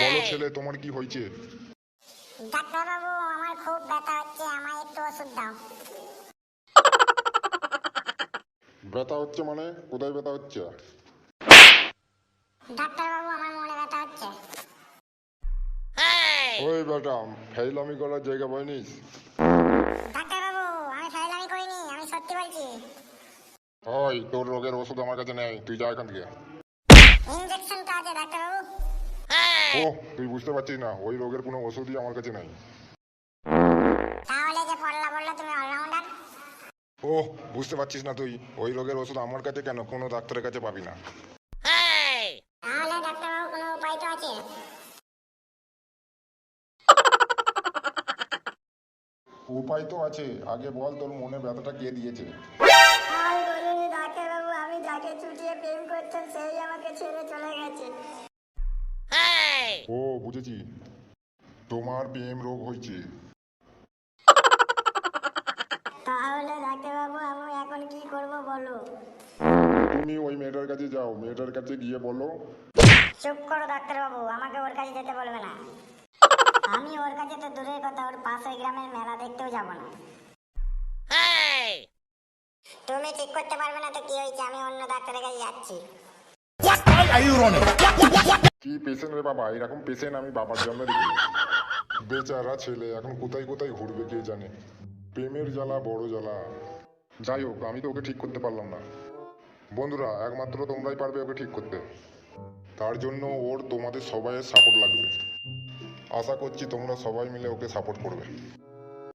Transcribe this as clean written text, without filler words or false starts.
বলো ছেলে, তোমার কি হয়েছে? ডাক্তারবাবু, আমার খুব ব্যথা হচ্ছে, আমায় একটু ওষুধ দাও। ব্যথা হচ্ছে মানে কোথায় ব্যথা হচ্ছে? ডাক্তারবাবু, আমার মনে ব্যথা হচ্ছে। ওই বেটা, ফাইলামি করার জায়গা পাইনিস? ডাক্তারবাবু, আমি ফাইজলামি করিনি, আমি সত্যি বলছি। ওই তোর রোগের ওষুধ আমার কাছে নেই, তুই যা এখান থেকে। ইনজেকশনটা আছে ডাক্তারবাবু। ও, তুই বুঝতে পারছিস না, ওই রোগের কোনো ওষুধই আমার কাছে নেই। তাহলে যে পড়লা বললো তুমি অলরাউন্ডার। ও, বুঝতে পারছিস না তুই? ওই রোগের ওষুধ আমার কাছে কেন, কোনো ডাক্তারের কাছে পাবি না। তাহলে ডাক্তারবাবু কোনো উপায় তো আছে? উপায় তো আছে, আগে বল তোর মনে ব্যথাটা কে দিয়েছে? আমি বলিনি ডাক্তারবাবু, আমি যাকে চুটিয়ে প্রেম করতাম সেই আমাকে ছেড়ে চলে গেছে। ও, বুঝেছি, তোমার প্রেম রোগ হয়েছে। তাহলে ডাক্তারবাবু, আমি এখন কি করব বলো? তুমি ওই মেয়েটার কাছে যাও, মেয়েটার কাছে গিয়ে বলো। চুপ করো ডাক্তারবাবু, আমাকে ওর কাছে যেতে বলবে না। আমি ওর কাছে তো দূরের কথা, ওর পাশের গ্রামের মেলা দেখতেও যাব না। তুমি ঠিক করতে পারবে না তো কি হয়েছে, আমি অন্য ডাক্তারের কাছে যাচ্ছি। কি পেশেন্ট রে বাবা, এরকম পেশেন্ট আমি বাবার জন্য দেখিনি। বেচারা ছেলে এখন কোথায় কোথায় ঘুরবে কে জানে। প্রেমের জ্বালা বড় জ্বালা। যাই হোক, আমি তো ওকে ঠিক করতে পারলাম না। বন্ধুরা, একমাত্র তোমরাই পারবে ওকে ঠিক করতে। তার জন্য ওর তোমাদের সবাইয়ের সাপোর্ট লাগবে। আশা করছি তোমরা সবাই মিলে ওকে সাপোর্ট করবে।